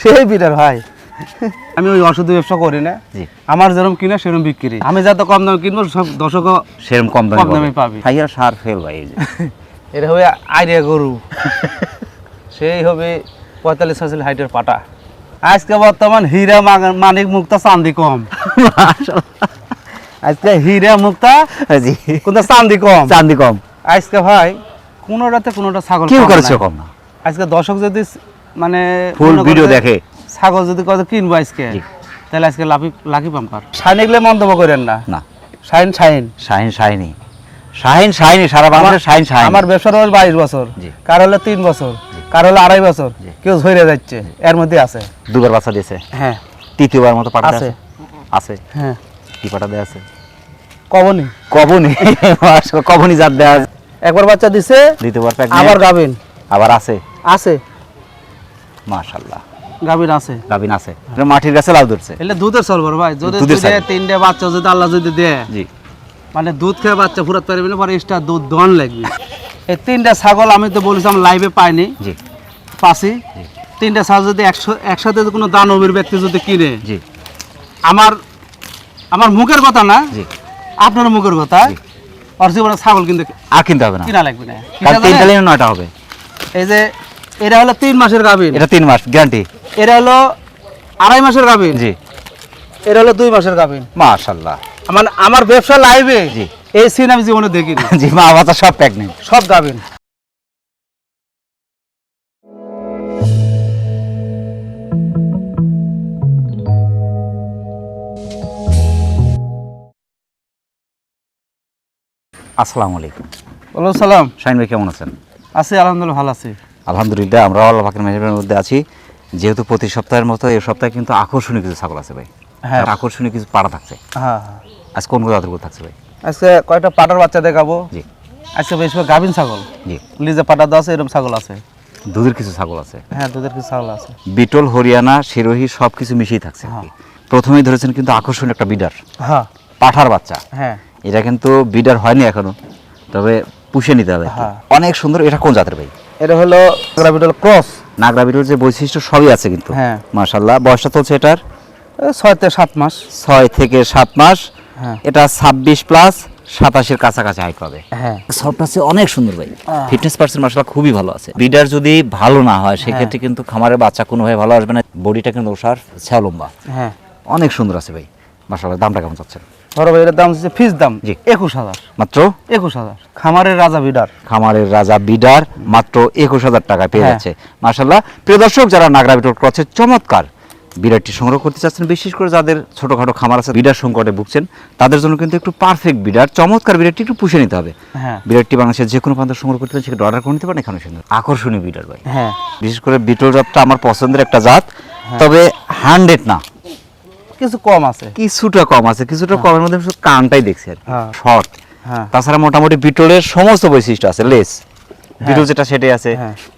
সেই বিটার ভাই। আমি ওই ওষুধ ব্যবসা করি না, আমার যেরকম কিনা সেরকম বিক্রি। আমি যত কম দামে কিনবো সব দর্শকও সেরকম কম দামে পাবি। হাইয়ার সার ফেল ভাই। এটা হবে আইডিয়া গরু, সেই হবে 45-46 হাইটের পাটা। আজকে বর্তমান হীরা মানিক মুক্তা চান্দি কম। আজকে হীরা মুক্তা কোনটা চান্দি কম, চান্দি কম। আজকে ভাই কোনোটাতে কোনোটা ছাগল কি করেছে কম না। আজকে দর্শক যদি মানে ফুল ভিডিও দেখে ছাগল যদি কত কিনবো আজকে, তাহলে আজকে লাকি পাম্পার। শাইন এগুলো মন্তব্য করেন না, না shine shine shine shiny Shahin Shahini সারা বাংলাদেশে শাহিন শাহিন। আমার ব্যবসার বয়স 22 বছর, কার হলো 3 বছর, কার হলো 2.5 বছর, কেউ ঝরে যাচ্ছে, এর মধ্যে আছে। দুবার বাচ্চা দিয়েছে, হ্যাঁ। তৃতীয়বার মতো পাটা আছে আছে, হ্যাঁ। কি পাটা দেয়া আছে? কবনি কবনি কবনি জাত দেয়া আছে। একবার বাচ্চা দিছে, দ্বিতীয়বার প্রেগন্যান্ট, আবার গাবিন, আবার আছে আছে মাশাআল্লাহ। গাবিন আছে, গাবিন আছে। এটা মাটির কাছে লাউ ধরছে। এলে দুধের চলবো ভাই, যদি 3টে বাচ্চা যদি আল্লাহ যদি দেয়, জি মানে দুধ খেয়ে বাচ্চা ফুরাত পারবে না, পরে এক্সট্রা দুধ দন লাগবে। এই 3টে ছাগল আমি তো বলেছিলাম লাইভে পাইনি, জি পাসি। 3টে ছাগল যদি একসাথে কোনো দানবীর ব্যক্তি যদি কিনে, জি আমার মুখের কথা না, জি আপনার মুখের কথা, আর জীবনে ছাগল কিনতে আর কিনতে হবে না, কিনা লাগবে না। কারণ 3টা নিলে 9টা হবে। এই যে এটা হলো 3 মাসের গাভীর, এটা 3 মাস গ্যারান্টি। এটা হলো 2.5 মাসের গাভীর, জি এটা হলো 2 মাসের গাভীর। মাশাআল্লাহ। মানে আমার ব্যবসা লাইভে, জি এই সিন আমি জীবনে দেখিনি। জি মা বাচ্চা সব প্রেগন্যান্ট, সব গাভীর। আসসালামু আলাইকুম। ওয়ালাইকুম সালাম। শাহিন ভাই কেমন আছেন? আছি আলহামদুলিল্লাহ, ভালো আছি। আলহামদুলিল্লাহ, আমরা আল্লাহ পাকের মেহেরবানির মধ্যে আছি। যেহেতু প্রতি সপ্তাহের মতো এই সপ্তাহে কিন্তু আকর্ষণীয় কিছু ছাগল আছে ভাই, হ্যাঁ আকর্ষণীয় কিছু পাড়া থাকছে। হ্যাঁ আজ কোন কোন জাতের থাকছে ভাই? আজকে কয়টা পাটার বাচ্চা দেখাবো। জি আজকে বেশ করে গাভিন ছাগল, জি লিজে পাটা দেওয়া আছে, এরকম ছাগল আছে। দুধের কিছু ছাগল আছে, হ্যাঁ দুধের কিছু ছাগল আছে। বিটল, হরিয়ানা, সিরোহী সব কিছু মিশিয়ে থাকছে। প্রথমেই ধরেছেন কিন্তু আকর্ষণীয় একটা বিডার, হ্যাঁ পাঠার বাচ্চা। হ্যাঁ এটা কিন্তু বিডার হয়নি এখনো, তবে পুষে নিতে হবে। অনেক সুন্দর। এটা কোন জাতের ভাই? এটা হলো নাগরা বিটল ক্রস। নাগরা বিটল যে বৈশিষ্ট্য সবই আছে কিন্তু, হ্যাঁ মাশাআল্লাহ। বয়সটা চলছে এটার 6 থেকে 7 মাস। 6 থেকে 7 মাস। হ্যাঁ এটা 26 প্লাস 27-এর কাছাকাছি হাইট পাবে। হ্যাঁ সবটা আছে অনেক সুন্দর ভাই। ফিটনেস পার্সেন্ট মাশাআল্লাহ খুবই ভালো আছে। বিডার যদি ভালো না হয় সেক্ষেত্রে কিন্তু খামারের বাচ্চা কোনোভাবে ভালো আসবে না। বডিটা কিন্তু ওষার ছাও লম্বা, হ্যাঁ অনেক সুন্দর আছে ভাই মাশাআল্লাহ। দামটা কেমন চাচ্ছেন? বড় ভাই এর দাম হচ্ছে ফিক্স দাম, জি 21000 মাত্র। 21000 খামারের রাজা বিডার, খামারের রাজা বিডার মাত্র 21000 টাকায় পেয়ে যাচ্ছে মাশাআল্লাহ। প্রিয় দর্শক, যারা নাগরা বিটল ক্রসের চমৎকার বিডারটি সংগ্রহ করতে চাচ্ছেন, বিশেষ করে যাদের ছোটখাটো খামার আছে, বিডার সংকটে ভুগছেন, তাদের জন্য কিন্তু একটু পারফেক্ট বিডার, চমৎকার বিডারটি একটু পুষে নিতে হবে। হ্যাঁ বিডারটি বাংলাদেশের যে কোনো প্রান্ত সংগ্রহ করতে পারেন, সেটা অর্ডার করে নিতে পারেন। এখানে সুন্দর আকর্ষণীয় বিডার ভাই। হ্যাঁ বিশেষ করে বিটল জাতটা আমার পছন্দের একটা জাত, তবে 100 না, কিছু কম আছে, কিছুটা কম আছে। কিছুটা কমের মধ্যে শুধু কানটাই দেখছি আর শর্ট। তাছাড়া মোটামুটি বিটলের সমস্ত বৈশিষ্ট্য আছে। লেস বিটল যেটা সেটাই আছে,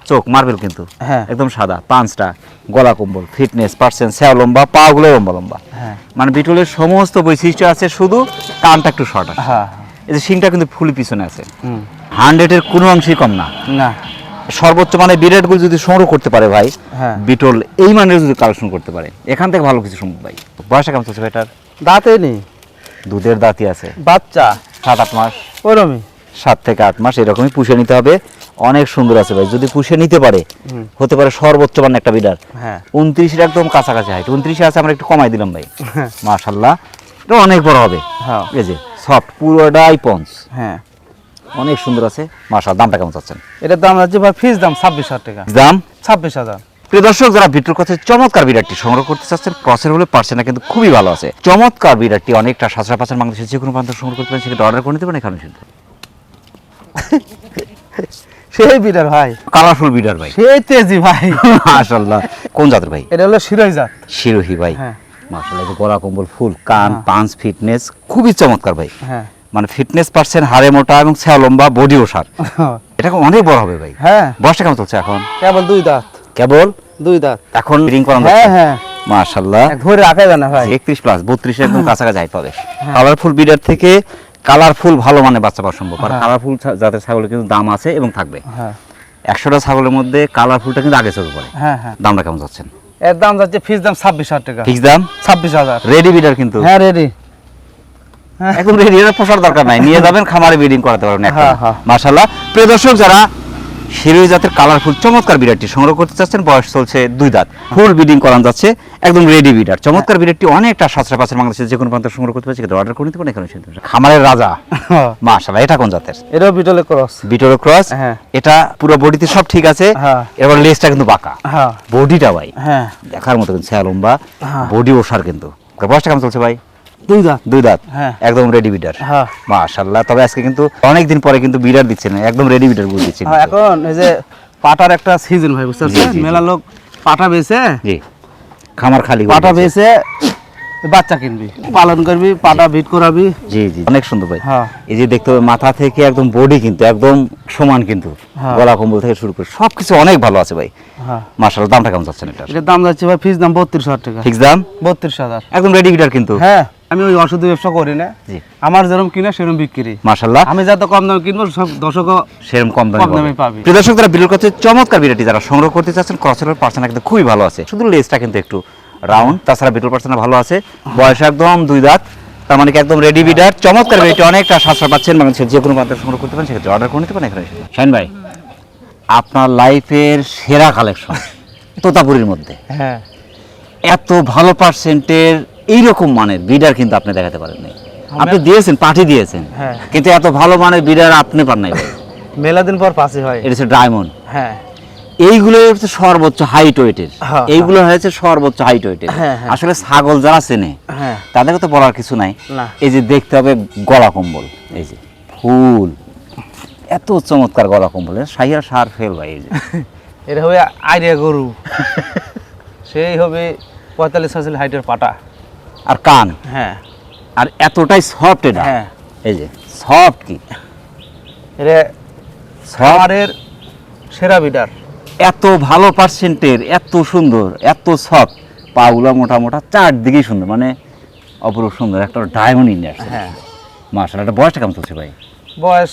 চোখ মার্বেল কিন্তু একদম সাদা, পাঁচটা গলা কম্বল, ফিটনেস পার্সেন্ট, স্যাও লম্বা, পা গুলো লম্বা লম্বা, মানে বিটলের সমস্ত বৈশিষ্ট্য আছে, শুধু কানটা একটু শর্ট আছে। এই যে শিংটা কিন্তু ফুলি পিছনে আছে। 100-এর কোনো অংশই কম না। না সর্বোচ্চ মানে বিরাটগুলো যদি সংগ্রহ করতে পারে ভাই, বিটল এই মানের যদি কালেকশন করতে পারে, এখান থেকে ভালো কিছু সম্ভব ভাই। বয়সটা কেমন চলছে এটার? দাঁতে নেই, দুধের দাঁতই আছে, বাচ্চা 7-8 মাস, ওরকমই 7 থেকে 8 মাস এরকমই পুষে নিতে হবে। অনেক সুন্দর আছে ভাই, যদি পুষে নিতে পারে হতে পারে সর্বোচ্চ মান একটা বিডার। 29-এর একদম কাছাকাছি হাইট, 29-এ আছে, আমরা একটু কমাই দিলাম ভাই। মাশাআল্লাহ এটা অনেক বড় হবে। এই যে সফট পুরোটাই পঞ্চ, হ্যাঁ অনেক সুন্দর আছে মাশাআল্লাহ। দামটা কেমন চাচ্ছেন? এটার দাম আছে ভাই ফিক্স দাম 26000 টাকা। দাম 26000। প্রিয় দর্শক, যারা বিটল ক্রসের চমৎকার বিডারটি সংগ্রহ করতে চাচ্ছেন, ক্রসের হলে পার্সেন্টটা কিন্তু খুবই ভালো আছে। চমৎকার বিডারটি অনেকটা সচরাচর বাংলাদেশের যে কোনো প্রান্ত সংগ্রহ করতে পারেন, সেটা অর্ডার করে নিতে পারেন। এখানে শুনতে সেই বিডার ভাই, কালারফুল বিডার ভাই, সেই তেজি ভাই মাশাআল্লাহ। কোন জাতের ভাই? এটা হলো শিরোহী জাত। শিরোহী ভাই, মাশাআল্লাহ। গলা কম্বল, ফুল, কান, পাঁচ, ফিটনেস খুবই চমৎকার ভাই। হ্যাঁ মানে ফিটনেস পার্সেন্ট, হাড়ে মোটা এবং ছায়া লম্বা, বডি ওষার। এটা অনেক বড় হবে ভাই। হ্যাঁ বয়সটা কেমন চলছে এখন? কেবল 2 দাঁত, কেবল 2 দাঁত এখন রিং করানো। হ্যাঁ হ্যাঁ মাশাআল্লাহ ধরে রাখা যায় না ভাই। 31 প্লাস 32 একদম কাছাকাছি হাইট পাবে। কালারফুল বিডার থেকে কালারফুল ভালো মানে বাচ্চা পাওয়া সম্ভব। আর কালারফুল জাতের ছাগলের কিন্তু দাম আছে এবং থাকবে। 100টা ছাগলের মধ্যে কালারফুলটা কিন্তু আগে চোখে পড়ে। হ্যাঁ হ্যাঁ। দামটা কেমন যাচ্ছেন? এর দাম যাচ্ছে ফিক্স দাম 26,000 টাকা। ফিক্স দাম 26,000। রেডি বিডার কিন্তু? হ্যাঁ রেডি। একদম রেডি, এর পোষার দরকার নাই, নিয়ে যাবেন খামারে ব্রিডিং করাতে পারবেন একটা। মাশাআল্লাহ। প্রিয় দর্শক, যারা শিরোহী জাতের কালারফুল চমৎকার বিড়ারটি সংগ্রহ করতে চাচ্ছেন, বয়স চলছে 2 দাঁত, ফুল ব্রিডিং করানো যাচ্ছে, একদম রেডি বিড়ার, চমৎকার বিড়ারটি অনেকটা সাশ্রয় পাচ্ছে, বাংলাদেশের যে কোনো প্রান্ত সংগ্রহ করতে পারছে, অর্ডার করে নিতে পারেন এখানে। খামারের রাজা, মাশাআল্লাহ। এটা কোন জাতের? এটাও বিটল ক্রস। Beetle cross. এটা পুরো বডিতে সব ঠিক আছে, এবার লেজটা কিন্তু বাঁকা, বডিটা ভাই দেখার মতো, কিন্তু ছায়া লম্বা, বডি ওসার কিন্তু। বয়সটা কেমন চলছে ভাই? 2 দাঁত, একদম রেডি বিডার। মাশাআল্লাহ। তবে আজকে কিন্তু অনেকদিন পরে কিন্তু বিডার দিচ্ছেন, একদম রেডি বিডার গুলো দিচ্ছেন। এখন এই যে পাটার একটা সিজন ভাই, বুঝতে পারছেন? মেলা লোক পাটা বেচে, জি, খামার খালি পাটা বেচে বাচ্চা কিনবি, পালন করবি, পাটা বিট করাবি। জি জি, অনেক সুন্দর ভাই। এই যে দেখতে হবে মাথা থেকে একদম বডি কিন্তু একদম সমান, কিন্তু গলা কম্বল থেকে শুরু করে সবকিছু অনেক ভালো আছে ভাই। মাশাআল্লাহ। দামটা কেমন চাচ্ছেন এটা? এটার দাম যাচ্ছে ভাই ফিক্স দাম 32,000 টাকা। ফিক্স দাম 32,000, একদম রেডি বিডার কিন্তু। হ্যাঁ, আমি ওই ওষুধ ব্যবসা করি না, আমার যেরকম কিনা সেরকম বিক্রি। মাশাআল্লাহ। আমি যত কম দামে কিনবো সব দর্শকও সেরকম কম দামে পাবে। প্রিয় দর্শক, যারা বিড়াল কাছে চমৎকার বিড়ালটি যারা সংগ্রহ করতে চাচ্ছেন, ক্রসের পার্সেন্ট কিন্তু খুবই ভালো আছে, শুধু লেজটা কিন্তু একটু রাউন্ড, তাছাড়া বিটল পার্সেন্ট ভালো আছে, বয়স একদম 2 দাঁত, তার মানে কি একদম রেডি বিডার, চমৎকার বিড়ালটি অনেকটা সাশ্রয় পাচ্ছেন, বাংলাদেশের যে কোনো প্রান্তে সংগ্রহ করতে পারেন, সেক্ষেত্রে অর্ডার করে নিতে পারেন এখানে। শাহিন ভাই, আপনার লাইফের সেরা কালেকশন তোতাপুরীর মধ্যে, হ্যাঁ, এত ভালো পার্সেন্টের এইরকম মানের বিডার কিন্তু আপনি দেখাতে পারেন নাই। আপনি দিয়েছেন, পাঠি দিয়েছেন, কিন্তু এত ভালো মানের বিডার আপনি পান নাই ভাই। মেলা দিন পর পাসি হয়। এটা হচ্ছে ডায়মন্ড। হ্যাঁ, এইগুলো হচ্ছে সর্বোচ্চ হাইট ওয়েটের, এইগুলো হয়েছে সর্বোচ্চ হাইট ওয়েটের। আসলে ছাগল যারা চেনে তাদেরকে তো বলার কিছু নাই। এই যে দেখতে হবে গলা কম্বল, এই যে ফুল, এত চমৎকার গলা কম্বল, শাহিয়া সার ফেল ভাই। এই যে এটা হবে আইডিয়া গরু, সেই হবে 45 হাইটের পাটা আর কান, হ্যাঁ, আর এতটাই সফট এটা। হ্যাঁ, এই যে সফট, কি এটা খামারের সেরা বিডার, এত ভালো পার্সেন্টের, এত সুন্দর, এত সফট, পাগুলা মোটা মোটা, চারদিকেই সুন্দর, মানে অপরূপ সুন্দর, একটা ডায়মন্ড ইন্ডিয়া। হ্যাঁ, মাশাআল্লাহ। এটা বয়সটা কেমন চলছে ভাই? বয়স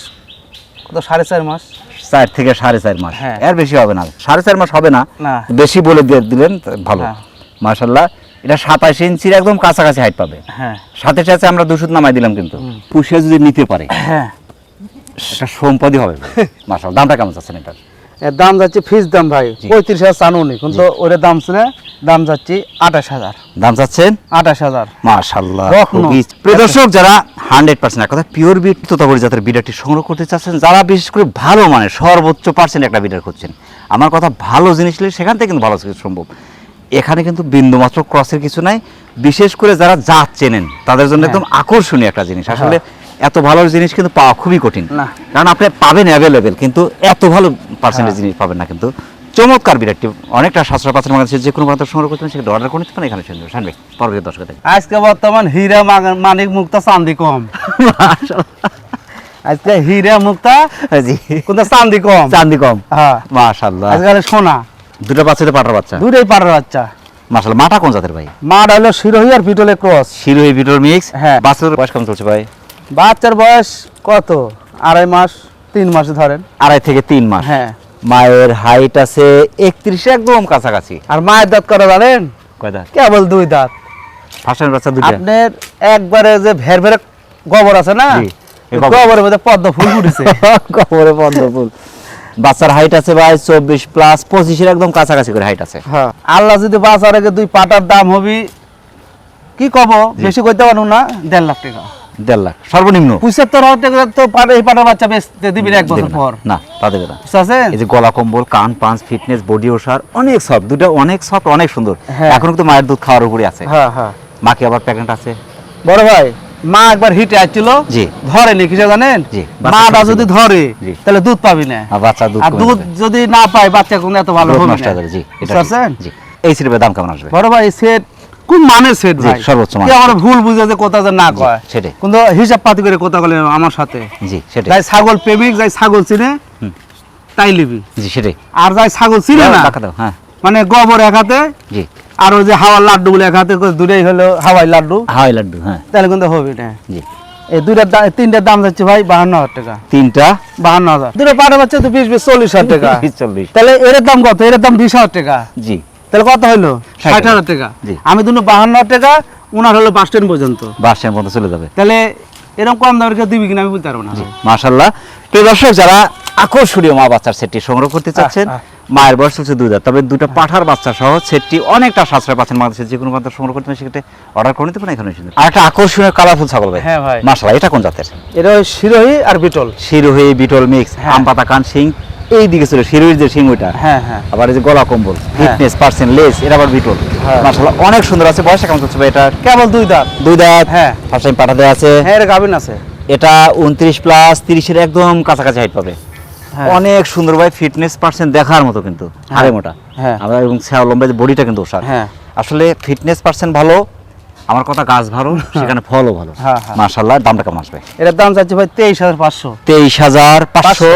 কত? 4.5 মাস। 4 থেকে 4.5 মাস, এর বেশি হবে না, 4.5 মাস হবে না, বেশি বলে দিলেন ভালো। মাশাআল্লাহ। এটা 27 ইঞ্চির একদম কাছাকাছি হাইট পাবে। হ্যাঁ, সাথে সাথে আমরা দুশুদ নামাই দিলাম, কিন্তু পুষে যদি নিতে পারে, হ্যাঁ, এটা সম্পদই হবে। মাশাআল্লাহ। দামটা কেমন চাচ্ছেন এটার? এর দাম যাচ্ছে ফিক্স দাম ভাই 35,000 চানুনি, কিন্তু ওরে দাম ছিল, দাম যাচ্ছে 28,000। দাম চাচ্ছেন 28,000। মাশাআল্লাহ। প্রিয় দর্শক, যারা 100% এক কথা পিওর বিট তোতাপুরি জাতের বিডারটি সংগ্রহ করতে চাচ্ছেন, যারা বিশেষ করে ভালো মানের সর্বোচ্চ পার্সেন্ট একটা বিডার খুঁজছেন, আমার কথা ভালো জিনিস নিলে সেখান থেকে কিন্তু ভালো কিছু সম্ভব। এখানে কিন্তু বিন্দুমাত্র ক্রসের কিছু নাই, বিশেষ করে যারা জাত চেনেন তাদের জন্য একদম আকর্ষণীয় একটা জিনিস। আসলে এত ভালো জিনিস কিন্তু পাওয়া খুবই কঠিন, কারণ আপনি পাবেন অ্যাভেলেবেল, কিন্তু এত ভালো পার্সেন্টেজ জিনিস পাবেন না। কিন্তু চমৎকার বিড়ারটি অনেকটা সাশ্রয় পাচ্ছেন, বাংলাদেশের যে কোনো প্রান্ত সংগ্রহ করতে সেটা অর্ডার করে নিতে পারেন এখানে। শুনবে পরবর্তী দর্শক, আজকে বর্তমান হীরা মানিক মুক্তা চাঁদি কম। আজকে হীরা মুক্তা, জি, কিন্তু চাঁদি কম, চাঁদি কম। হ্যাঁ, মাশাআল্লাহ। আজকাল সোনা, দুটো বাচ্চাতে পাটার বাচ্চা, দুটোই পাটার বাচ্চা। মাশাআল্লাহ। মাটা কোন জাতের ভাই? মাটা হলো শিরোহী আর বিটলে ক্রস। শিরোহী বিটল মিক্স। হ্যাঁ। বাচ্চার বয়স কেমন চলছে ভাই? বাচ্চার বয়স কত? 2.5 মাস, 3 মাস ধরেন, 2.5 থেকে 3 মাস। হ্যাঁ। মায়ের হাইট আছে 31, একদম কাছাকাছি। আর মায়ের দাঁত কত জানেন? কয় দাঁত? কেবল 2 দাঁত। ফার্স্টের বাচ্চা দুটো। আপনার একবারে যে ভের ভের গোবর আছে না, গোবরের মধ্যে পদ্ম ফুল ফুটেছে। গোবরে পদ্ম ফুল। বাচ্চার হাইট আছে ভাই 24 প্লাস, 25 একদম কাছাকাছি করে হাইট আছে। হ্যাঁ, আল্লাহ যদি বাচ্চার আগে 2 পাটার দাম হবে কি কব, বেশি কইতে পারবো না, 1.5 লাখ টাকা। 1.5 লাখ সর্বনিম্ন। 75,000 টাকা তো এই পাটার বাচ্চা বেচতে দিবি 1 বছর পর। না, তা দেবে না। আছে এই যে গলা কম্বল, কান পাঁচ, ফিটনেস, বডি ওসার অনেক সফট, দুটো অনেক সফট, অনেক সুন্দর। এখন কিন্তু মায়ের দুধ খাওয়ার উপরে আছে। হ্যাঁ হ্যাঁ। মাকে আবার প্রেগন্যান্ট আছে। বড় ভাই, মা একবার হিটে আসছিল, জি, ধরে নি, কিছু জানেন? মাটা যদি ধরে তাহলে দুধ পাবি না, বাচ্চা দুধ, আর দুধ যদি না পায় বাচ্চা কোন এত ভালো হবে না। জি, এটা আছেন। জি, এই সেটের দাম কেমন আসবে? বড় ভাই, সেট কোন মানের সেট ভাই? সর্বোচ্চ মান। কি আমরা ভুল বুঝে যে কথা যে না কয় সেটাই, কিন্তু হিসাব পাতি করে কথা বলে আমার সাথে। জি, সেটাই। যাই ছাগল প্রেমিক, যাই ছাগল চিনে তাই লিবি। জি, সেটাই। আর যাই ছাগল চিনে না, হ্যাঁ, মানে গোবর এক হাতে, জি, আর ওই যে হাওয়ার লাড্ডু গুলো এক হাতে, দুটাই হলো হাওয়াই লাড্ডু। হাওয়াই লাড্ডু, হ্যাঁ, তাহলে কিন্তু হবে না। জি, এই তিনটার দাম যাচ্ছে ভাই 52,000 টাকা। তিনটা 52,000। দুটো পাটা বাচ্চা তো 20 40,000 টাকা। 40। তাহলে এর দাম কত? এর দাম 20,000 টাকা। জি। তাহলে কত হলো? 60,000 টাকা। আমি দুটো 52,000 টাকা, ওনার হলো বাস স্ট্যান্ড পর্যন্ত। বাস স্ট্যান্ড পর্যন্ত চলে যাবে। তাহলে এরকম কম দামের কেউ দিবি কিনা আমি বলতে পারবো না। মাশাআল্লাহ। প্রিয় দর্শক, যারা আকর্ষণীয় মা বাচ্চার সেটটি সংগ্রহ করতে চাচ্ছেন, মায়ের বয়স হচ্ছে 2 দাঁত, তবে দুটো পাঠার বাচ্চা সহ সেটটি অনেকটা সাশ্রয় পাচ্ছেন। বাংলাদেশের যে কোনো প্রান্ত সংগ্রহ করতে সেক্ষেত্রে অর্ডার করে নিতে পারেন এখানে এসে। আর একটা আকর্ষণীয় কালারফুল ছাগল ভাই। হ্যাঁ ভাই। মাশাআল্লাহ, এটা কোন জাতের? এটা ওই শিরোহী আর বিটল। শিরোহী বিটল মিক্স, আম পাতা কান শিং এই দিকে ছিল শিরোহির যে শিং ওইটা। হ্যাঁ হ্যাঁ। আবার এই যে গলা কম্বল, ফিটনেস পার্সেন্ট লেস, এটা আবার বিটল। মাশাআল্লাহ, অনেক সুন্দর আছে। বয়স কেমন চলছে ভাই এটা? কেবল 2 দাঁত। 2 দাঁত। হ্যাঁ। ফার্স্ট টাইম পাঠাতে আছে। হ্যাঁ, এটা গাভিন আছে। এটা 29 প্লাস 30 এর একদম কাছাকাছি হাইট পাবে। অনেক সুন্দর ভাই, ফিটনেস পার্সেন্ট দেখার মতো কিন্তু, হাড়ে মোটা। হ্যাঁ। আমরা এবং ছায়া লম্বা, বডিটা কিন্তু ওসার। হ্যাঁ। আসলে ফিটনেস পার্সেন্ট ভালো, আমার কথা গাছ ভালো, সেখানে ফলও ভালো। মাশাআল্লাহ। দামটা কেমন আসবে? এর দাম চাচ্ছি ভাই 23,500। 23,500।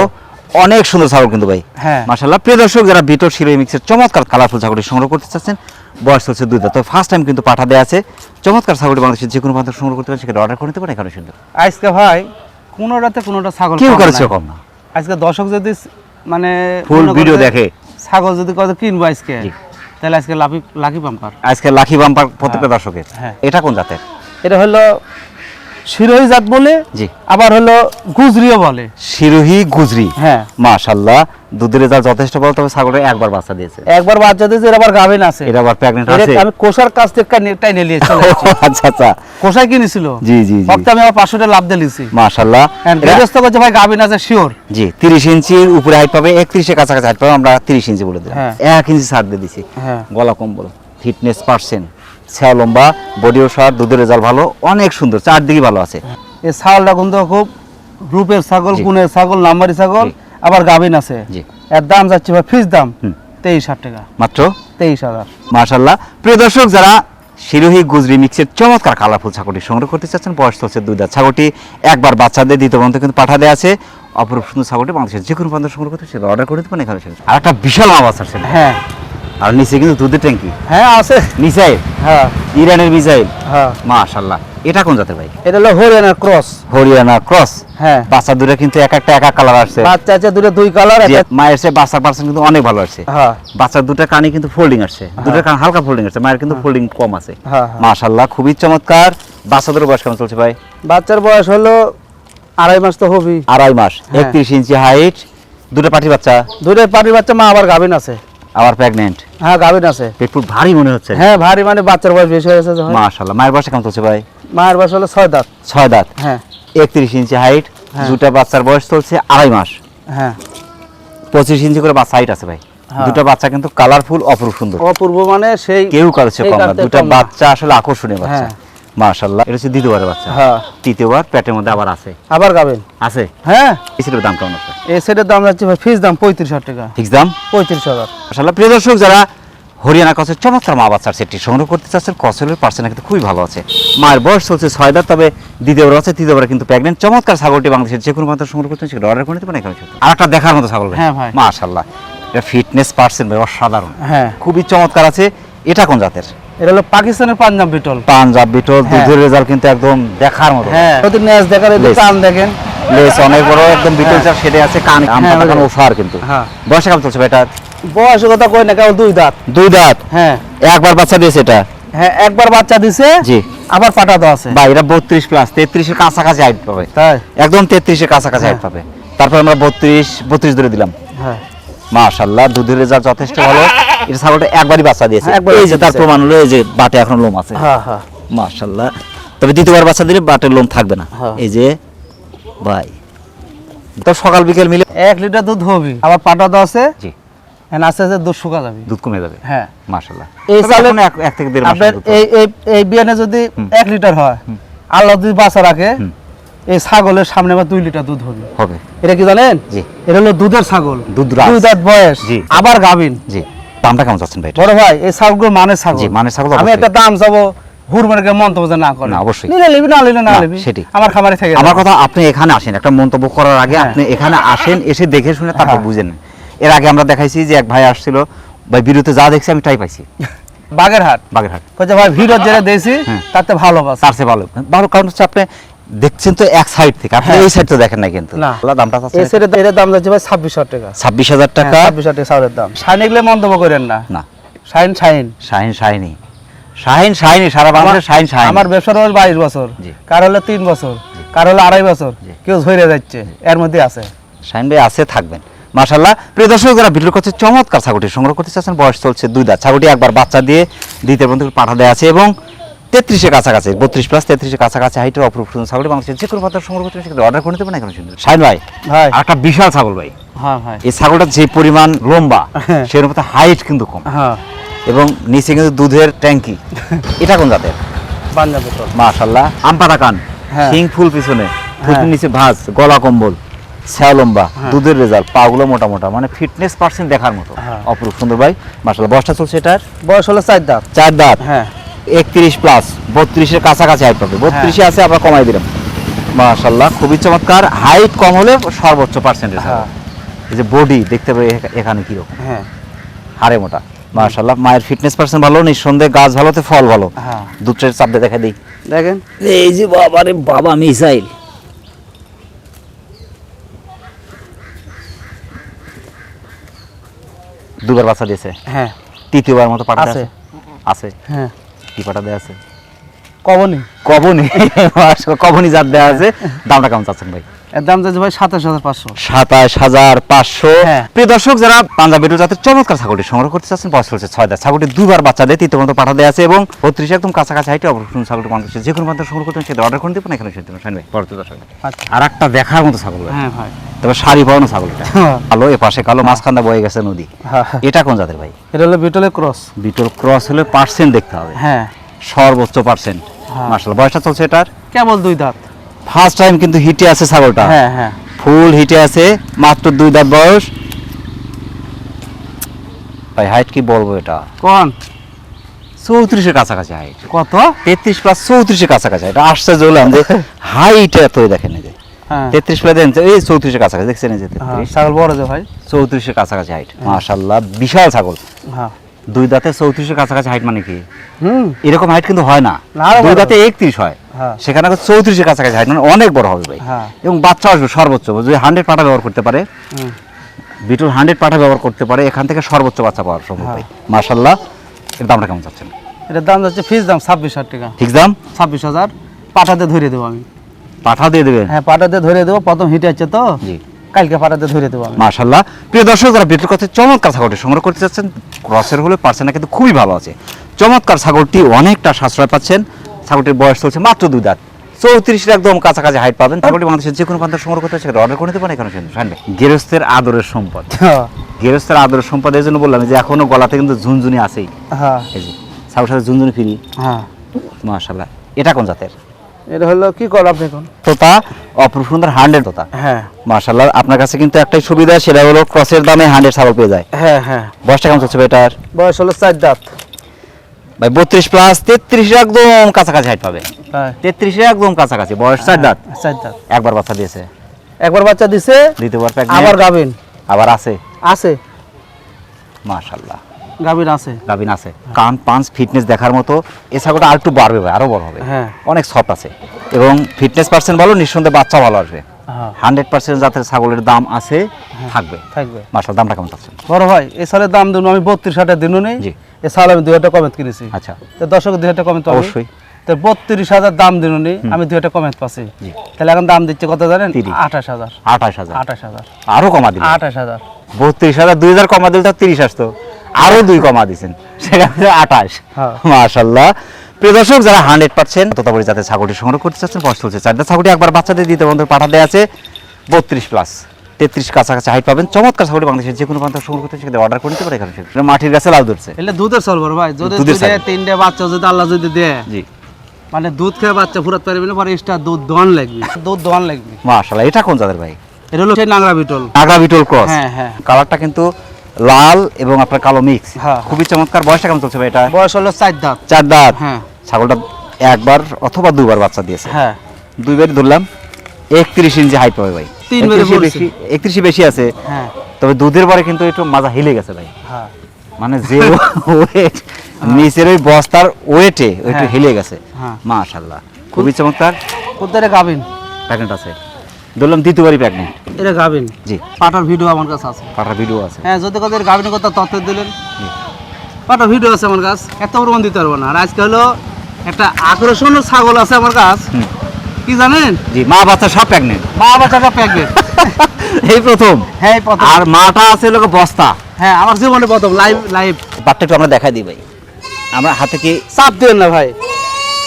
অনেক সুন্দর ছাগল কিন্তু ভাই। হ্যাঁ। মাশাআল্লাহ। প্রিয় দর্শক, যারা বিটল শিরোহী মিক্সের চমৎকার কালারফুল ছাগলটি সংগ্রহ করতে চাচ্ছেন, বয়স হচ্ছে 2 দাঁত, তো ফার্স্ট টাইম কিন্তু পাঠা দেয়া আছে। চমৎকার ছাগলটি বাংলাদেশের যে কোনো প্রান্ত সংগ্রহ করতে পারেন, সেটা অর্ডার করে নিতে পারেন এখানে সুন্দর। আজকে ভাই কোনোটাতে কোনোটা ছাগল কেউ করেছে কম না। আজকে দর্শক যদি মানে ফুল ভিডিও দেখে, ছাগল যদি কত কিনবো আজকে, তাহলে আজকে লাকি বাম্পার। আজকে লাকি বাম্পার প্রত্যেকটা দর্শকের। এটা কোন জাতের? এটা হলো শিরোহী জাত বলে, জি, আবার হলো গুজরিও বলে। শিরোহী গুজরি। হ্যাঁ। মাশাআল্লাহ, দুধের রেজাল্ট যথেষ্ট ভালো, তবে ছাগলটা একবার বাচ্চা দিয়েছে। একবার বাচ্চা দিয়েছে, এর আবার গাভিন আছে। এটা আবার প্রেগন্যান্ট আছে। আমি কোষার কাছ থেকে টাইনে নিয়েছি। আচ্ছা আচ্ছা। কোষায় কিনেছিল। জি জি জি। আমি আবার 500 টাকা লাভ দিয়েছি। মাশাআল্লাহ। ব্যবস্থা করছে ভাই, গাভিন আছে শিওর। জি, 30 ইঞ্চির উপরে হাইট পাবে, 31 এর কাছাকাছি হাইট পাবে, আমরা 30 ইঞ্চি বলে দিই। 1 ইঞ্চি ছাড় দিয়ে দিছি। গলা কম্বল, ফিটনেস পার্সেন্ট, ছায়া লম্বা, বডিও সার, দুধের রেজাল্ট ভালো, অনেক সুন্দর, চারদিকে ভালো আছে। এই ছাগলটা কিন্তু খুব রূপের ছাগল, গুণের ছাগল, নাম্বারি ছাগল, আবার গাভিন আছে। জি। এর দাম যাচ্ছে ভাই ফিক্স দাম 23,000 টাকা। মাত্র 23,000। মাশাআল্লাহ। প্রিয় দর্শক, যারা শিরোহী গুজরি মিক্সের চমৎকার কালারফুল ছাগলটি সংগ্রহ করতে চাচ্ছেন, বয়স হচ্ছে 2 দাঁত, ছাগলটি একবার বাচ্চা দিয়ে দ্বিতীয় পর্যন্ত কিন্তু পাঠা দেয়া আছে। অপরূপ সুন্দর ছাগলটি বাংলাদেশের যে কোনো প্রান্ত সংগ্রহ করতে সেটা অর্ডার করে দিতে পারেন এখানে। আর একটা বিশাল মা বাচ্চা ছিল। হ্যাঁ। আর নিচে কিন্তু দুধের ট্যাঙ্কি। হ্যাঁ আছে। মিসাইল। হ্যাঁ। ইরানের মিসাইল। হ্যাঁ। মাশাআল্লাহ। এটা কোন জাতের ভাই? এটা হলো হরিয়ানা ক্রস। হরিয়ানা ক্রস। হ্যাঁ। বাচ্চা দুটো কিন্তু এক একটা কালার আসছে। বাচ্চা আছে দুটো 2 কালার। মায়ের চেয়ে বাচ্চার পার্সেন্ট কিন্তু অনেক ভালো আসছে। হ্যাঁ। বাচ্চার দুটো কানে কিন্তু ফোল্ডিং আসছে, দুটো কান হালকা ফোল্ডিং আসছে, মায়ের কিন্তু ফোল্ডিং কম আছে। মাশাআল্লাহ, খুবই চমৎকার। বাচ্চাদের বয়স কেমন চলছে ভাই? বাচ্চার বয়স হলো 2.5 মাস তো হবে। 2.5 মাস। 31 ইঞ্চি হাইট, দুটো পাটির বাচ্চা। দুটো পাটির বাচ্চা, মা আবার গাভিন আছে। আবার প্রেগন্যান্ট। হ্যাঁ, গাভিন আছে। পেটপুর ভারী মনে হচ্ছে। হ্যাঁ ভারী, মানে বাচ্চার বয়স বেশি হয়েছে। মাশাআল্লাহ। মায়ের বয়স কেমন চলছে ভাই? মায়ের বয়স হলো 6 দাঁত। 6 দাঁত। হ্যাঁ। 31 ইঞ্চি হাইট, দুটো বাচ্চার বয়স চলছে 2.5 মাস। হ্যাঁ। 25 ইঞ্চি করে বাচ্চা হাইট আছে ভাই। দুটো বাচ্চা কিন্তু কালারফুল, অপূর্ব সুন্দর। অপূর্ব মানে সেই কেউ করেছে কম না। দুটো বাচ্চা আসলে আকর্ষণীয় বাচ্চা। মাশাআল্লাহ। এটা হচ্ছে দ্বিতীয়বারের বাচ্চা। হ্যাঁ। তৃতীয়বার পেটের মধ্যে আবার আছে। আবার গাভিন আছে। হ্যাঁ। এই সেটের দাম কেমন আছে? এই সেটের দাম যাচ্ছে ভাই ফিক্স দাম 35,000 টাকা। ফিক্স দাম 35,000। মাশাআল্লাহ। প্রিয় দর্শক, যারা হরিয়ানা ক্রসের চমৎকার মা বাচ্চার সেটটি সংগ্রহ করতে চাচ্ছেন, ক্রসের পার্সেন্ট কিন্তু খুবই ভালো আছে। মায়ের বয়স চলছে 6 দাঁত, তবে দ্বিতীয়বার আছে, তৃতীয়বার কিন্তু প্রেগন্যান্ট। চমৎকার ছাগলটি বাংলাদেশের যে কোনো প্রান্ত সংগ্রহ করতে সেটা অর্ডার করে নিতে পারেন এখানে। আর একটা দেখার মতো ছাগল। হ্যাঁ ভাই। মাশাআল্লাহ, এটা ফিটনেস পার্সেন্ট ভাই অসাধারণ। হ্যাঁ, খুবই চমৎকার আছে। এটা কোন জাতের? এটা হলো পাকিস্তানের পাঞ্জাব বিটল। পাঞ্জাব বিটল, দুধের রেজাল্ট কিন্তু একদম দেখার মতো। হ্যাঁ, যদি নেজ দেখেন, এই কান দেখেন, লেস অনেক বড়, একদম বিটল চার সেটে আছে, কান আমটা কান ওফার কিন্তু। হ্যাঁ। বয়স কেমন চলছে ভাই এটা? বয়স কথা কই না, কেবল 2 দাঁত। 2 দাঁত। হ্যাঁ। একবার বাচ্চা দিয়েছে এটা। হ্যাঁ, একবার বাচ্চা দিছে। জি। আবার পাটা দাও আছে। ভাই এটা 32 প্লাস, 33 এর কাছাকাছি হাইট পাবে। তাই একদম 33 এর কাছাকাছি হাইট পাবে। তারপর আমরা 32 ধরে দিলাম। হ্যাঁ। মাশাআল্লাহ, দুধের রেজাল্ট যথেষ্ট ভালো। এটা ছাগলটা একবারই বাচ্চা দিয়েছে। এই যে তার প্রমাণ হলো, এই যে বাটে এখন লোম আছে। হ্যাঁ হ্যাঁ। মাশাআল্লাহ। তবে দ্বিতীয়বার বাচ্চা দিলে বাটের লোম থাকবে না। এই যে ভাই, তো সকাল বিকেল মিলে 1 লিটার দুধ হবে। আবার পাটা দাও আছে। জি। এন্ড আস্তে আস্তে দুধ শুকা যাবে, দুধ কমে যাবে। হ্যাঁ। মাশাআল্লাহ। এই সালে 1 থেকে 1.5 মাস আপনার এই বিয়ানে যদি 1 লিটার হয়, আল্লাহ যদি বাচ্চা রাখে, এই ছাগলের সামনে আবার 2 লিটার দুধ হবে। এটা কি জানেন? জি। এটা হলো দুধের ছাগল, দুধ 2 দাঁত বয়স। জি। আবার গাভিন। জি। দামটা কেমন চাচ্ছেন ভাই? বড় ভাই, এই ছাগলগুলো মানে ছাগল। জি, মানে ছাগল। আমি একটা দাম চাবো, হুরমারকে মন্তব্য না করে। না, অবশ্যই। নিলে নিবি, না নিলে না নিবি, সেটি আমার খামারে থেকে। আমার কথা, আপনি এখানে আসেন, একটা মন্তব্য করার আগে আপনি এখানে আসেন, এসে দেখে শুনে তারপর বুঝেন। এর আগে আমরা দেখাইছি যে এক ভাই আসছিল, ভাই ভিডিওতে যা দেখছি আমি তাই পাইছি। বাগেরহাট। কইছে ভাই ভিডিও যেটা দেইছি তাতে ভালো পাস। তার চেয়ে ভালো কারণ হচ্ছে আপনি দেখছেন তো এক সাইড থেকে, আপনি এই সাইড তো দেখেন না কিন্তু। না, দামটা এই সাইডে এর দাম যাচ্ছে ভাই 26,000 টাকা। 26,000 টাকা, 26,000 টাকা ছাগলের দাম। শাইন এগুলো মন্তব্য করেন না। না, শাইন শাইন শাহিন শাহিনী, শাহিন শাহিনী, সারা বাংলাদেশে শাহিন শাহিন। আমার ব্যবসার বয়স 22 বছর, কার হলো 3 বছর, কার হলো 2.5 বছর, কেউ ঝরে যাচ্ছে, এর মধ্যে আছে। শাহিন ভাই আছে, থাকবেন মাশাআল্লাহ। প্রিয় দর্শক, যারা ভিডিওর কাছে চমৎকার ছাগলটি সংগ্রহ করতে চাচ্ছেন, বয়স চলছে 2 দাঁত, ছাগলটি একবার বাচ্চা দিয়ে দ্বিতীয় পর্যন্ত পাঠা দেওয়া আছে এবং 33-এর কাছাকাছি, 32 প্লাস 33-এর কাছাকাছি হাইটের অপরূপ ছাগলটি বাংলাদেশের যে কোনো পাত্র সংগ্রহ করতে সেক্ষেত্রে অর্ডার করে দেবেন। এখন শুনুন শাহিন ভাই, ভাই একটা বিশাল ছাগল ভাই। হ্যাঁ ভাই, এই ছাগলটা যে পরিমাণ লম্বা সেই অনুপাতে হাইট কিন্তু কম, হ্যাঁ, এবং নিচে কিন্তু দুধের ট্যাঙ্কি। এটা কোন জাতের? পাঞ্জাবি তো মাশাআল্লাহ, আমপাতা কান, শিং ফুল পিছনে, ঠোঁটের নিচে ভাঁজ, গলা কম্বল, ছায়া লম্বা, দুধের রেজাল্ট, পাগুলো মোটা মোটা, মানে ফিটনেস পার্সেন্ট দেখার মতো, অপরূপ সুন্দর ভাই মাশাআল্লাহ। বয়সটা চলছে এটার? বয়স হলো 4 দাঁত। 4 দাঁত, হ্যাঁ, 31 প্লাস, 32-এর কাছাকাছি হাইট পাবে, 32-এ আছে, আমরা কমাই দিলাম। মাশাআল্লাহ, খুবই চমৎকার, হাইট কম হলে সর্বোচ্চ পার্সেন্টেজ। এই যে বডি দেখতে পাবে এখানে কি রকম, হ্যাঁ, হাড়ে মোটা মাশাআল্লাহ। মায়ের ফিটনেস পার্সেন্ট ভালো, নিঃসন্দেহে গাছ ভালোতে ফল ভালো। হ্যাঁ, দুধের চাপ দিয়ে দেখা দিই, দেখেন এই যে বাবারে বাবা, মিসাইল। দুবার বাচ্চা দিয়েছে, হ্যাঁ, তৃতীয়বার মতো পাঠা আছে। আছে। হ্যাঁ, কি পাঠা দেয়া আছে? কবনি। কবনি, কবনি জাত দেয়া আছে। দামটা কেমন চাচ্ছেন ভাই? এর দাম যাচ্ছে ভাই 27,500। 27,500। হ্যাঁ। প্রিয় দর্শক, যারা পাঞ্জাবি জাতের চমৎকার ছাগলটি সংগ্রহ করতে চাচ্ছেন, বয়স হচ্ছে 6 দাঁত, ছাগলটি 2 বার বাচ্চা দেয়, তৃতীয় পর্যন্ত পাঠা দেয়া আছে এবং 32 একদম কাছাকাছি হাইটে অবশ্যই ছাগলটি মানুষ যে কোনো মাত্রা সংগ্রহ করতে সেটা অর্ডার করে দেবেন। এখানে সেটা শাইন ভাই পরবর্তী দর্শক আচ্ছা, আর একটা দেখার মতো ছাগল ভাই। হ্যাঁ ভাই, তবে শাড়ি পাওয়ানো ছাগলটা কালো, এ পাশে কালো, মাঝখানটা বয়ে গেছে নদী। হ্যাঁ, এটা কোন জাতের ভাই? এটা হলো বিটলের ক্রস। বিটল ক্রস হলে পার্সেন্ট দেখতে হবে, হ্যাঁ, সর্বোচ্চ পার্সেন্ট। হ্যাঁ। মাশাআল্লাহ, বয়সটা চলছে এটার? কেবল 2 দাঁত। ফার্স্ট টাইম কিন্তু হিটে আছে ছাগলটা। হ্যাঁ, হ্যাঁ, ফুল হিটে আছে, মাত্র 2 দাঁত বয়স। ভাই হাইট কি বলবো, এটা কোন 34-এর কাছাকাছি হাইট। কত? 33 প্লাস 34-এর কাছাকাছি। এটা আশ্চর্য হলাম যে হাইট এতই, দেখেন এই যে হ্যাঁ, 33 প্লাস দেন, এই 34-এর কাছাকাছি দেখছেন, এই যে হ্যাঁ, 33, ছাগল বড় যে ভাই। 34-এর কাছাকাছি হাইট। মাশাআল্লাহ, বিশাল ছাগল। হ্যাঁ, 2 দাঁতে 34-এর কাছাকাছি হাইট মানে কি? হুম, এরকম হাইট কিন্তু হয় না। না, আরো 2 বড় দাঁতে 31 হয়, হ্যাঁ, সেখানে 34-এর কাছাকাছি হাইট, মানে অনেক বড় হবে ভাই। হ্যাঁ, এবং বাচ্চা আসবে সর্বোচ্চ, যদি 100 পাঠা ব্যবহার করতে পারে, হুম, বিটল 100 পাঠা ব্যবহার করতে পারে, এখান থেকে সর্বোচ্চ বাচ্চা পাওয়ার সম্ভব ভাই। মাশাআল্লাহ, এর দামটা কেমন চাচ্ছেন? এটার দাম যাচ্ছে ফিক্স দাম 26,000 টাকা। ঠিক দাম? 26,000 পাঠাতে ধরে দেবো আমি। পাঠা দিয়ে দেবেন? হ্যাঁ, পাঠাতে ধরে দেবো, প্রথম হিটে আছে তো, জি কালকে পাঠাতে ধরে দেবো আমি। মাশাআল্লাহ। প্রিয় দর্শক, যারা বিটল কথা চমৎকার ছাগলটি সংগ্রহ করতে যাচ্ছেন, ক্রসের হলে পার্সেন্টটা কিন্তু খুবই ভালো আছে। চমৎকার ছাগলটি, অনেকটা সাশ্রয় পাচ্ছেন। ছাগলটির বয়স চলছে মাত্র 2 দাঁত, 34-এর একদম কাছাকাছি হাইট পাবেন। ছাগলটি বাংলাদেশের যে কোনো প্রান্তে সংগ্রহ করতে সেটা অর্ডার করে দেবেন। এখানে শুনবে গৃহস্থের আদরের সম্পদ, হ্যাঁ, গৃহস্থের আদরের সম্পদ। এই জন্য বললাম যে এখনো গলাতে কিন্তু ঝুনঝুনি আছেই। হ্যাঁ, এই যে ছাগলের সাথে ঝুনঝুনি ফিরি। হ্যাঁ, মাশাআল্লাহ, এটা কোন জাতের? এটা হলো কি কর আপনি এখন? তোতা, অপরূপ সুন্দর 100 তোতা। হ্যাঁ, মাশাআল্লাহ, আপনার কাছে কিন্তু একটাই সুবিধা, সেটা হলো ক্রসের দামে 100 ছাগল পেয়ে যায়। হ্যাঁ, হ্যাঁ, বয়সটা কেমন চলছে ভাই এটার? বয়স হলো 4 দাঁত। ভাই 32 প্লাস 33-এর একদম কাছাকাছি হাইট পাবে, হ্যাঁ, 33-এর একদম কাছাকাছি, বয়স 4 দাঁত। 4 দাঁত। একবার বাচ্চা দিয়েছে, একবার বাচ্চা দিছে, দ্বিতীয়বার প্রেগন্যান্ট, আবার গাবিন আবার আছে। আছে, মাশাআল্লাহ, গাবিন আছে। গাবিন আছে, কান পাঁচ ফিটনেস দেখার মতো। এই ছাগলটা আর একটু বাড়বে ভাই, আরো বড় হবে। হ্যাঁ, অনেক সফট আছে এবং ফিটনেস পার্সেন্ট ভালো, নিঃসন্দেহে বাচ্চা ভালো আসবে। হ্যাঁ, 100% জাতের ছাগলের দাম আছে, থাকবে। থাকবে। মাশাআল্লাহ, দামটা কেমন চাচ্ছেন? বড় ভাই, এই সালের দাম দিন আমি 32,000 দিনু নেই। জি। এই সাল আমি 2 টাকা কমেন্ট কিনেছি। আচ্ছা, তো দর্শক 2 টাকা কমেন্ট অবশ্যই। তো 32,000 দাম দিনু নেই, আমি 2 টাকা কমেন্ট পাচ্ছি। জি। তাহলে এখন দাম দিচ্ছে কত জানেন? 30। 28,000। 28,000। 28,000। আরো কমা দিলেন। 28,000। 32,000, 2,000 কমা দিলে তো 30 আসতো, আরো 2 কমা দিয়েছেন, সেখানে 28। হ্যাঁ। মাশাআল্লাহ। প্রিয় দর্শক, যারা 100% তোতাপুরি জাতের ছাগলটি সংগ্রহ করতে চাচ্ছেন, বয়স চলছে 4 দাঁত, ছাগলটি একবার বাচ্চাদের দিতে বন্ধু পাঠা দেয়া আছে, 32 প্লাস 33 কাছাকাছি হাইট পাবেন। চমৎকার ছাগলটি বাংলাদেশের যে কোনো প্রান্ত সংগ্রহ করতে সেখানে অর্ডার করে নিতে পারে। এখানে সেটা মাটির গাছে লাউ ধরছে। এলে দুধের চল বড় ভাই, যদি দুধের 3টে বাচ্চা যদি আল্লাহ যদি দেয়, জি মানে দুধ খেয়ে বাচ্চা ফুরাতে পারবে না, পরে এক্সট্রা দুধ দহন লাগবে, দুধ দহন লাগবে। মাশাআল্লাহ, এটা কোন জাতের ভাই? এটা হলো সেই নাংরা বিটল। নাগরা বিটল ক্রস। হ্যাঁ, হ্যাঁ। কালারটা কিন্তু লাল এবং আপনার কালো মিক্স, হ্যাঁ। খুবই চমৎকার। বয়সটা কেমন চলছে ভাই এটা? বয়স হলো 4 দাঁত। 4 দাঁত। হ্যাঁ, ছাগলটা একবার অথবা 2 বার বাচ্চা দিয়েছে। হ্যাঁ, 2 বারই ধরলাম, 31 ইঞ্চি হাইট পাবে ভাই। 3 বারে 31 বলছি। বেশি, 31 বেশি আছে। হ্যাঁ, তবে দুধের পরে কিন্তু একটু মাজা হিলে গেছে ভাই, হ্যাঁ, মানে যে ওয়েট, নিচের ওই বস্তার ওয়েটে একটু হ্যাঁ। হিলে গেছে। হ্যাঁ। মাশাআল্লাহ, খুবই চমৎকার। ওদের গাবিন প্রেগনেন্ট আছে, ধরলাম দ্বিতীয়বারই প্রেগনেন্ট। এটা গাবিন জি, পাটার ভিডিও আমার কাছে আছে। পাটার ভিডিও আছে? হ্যাঁ, যদি কদের গাবিনের কথা তথ্য দিলেন, পাটার ভিডিও আছে আমার কাছে, এত প্রমাণ দিতে পারবো না। আর আজকে হলো একটা আকর্ষণীয় ছাগল আছে আমার কাছে, কি জানেন? জি, মা বাচ্চা সব প্রেগনেন্ট। মা বাচ্চাটা প্রেগনেন্ট এই প্রথম। হ্যাঁ, এই প্রথম। আর মাটা আছে লোক বস্তা। হ্যাঁ, আমার জীবনে প্রথম লাইভ। বাচ্চা একটু আমরা দেখাই দিই ভাই, আমার হাতে কি চাপ দিবেন না ভাই,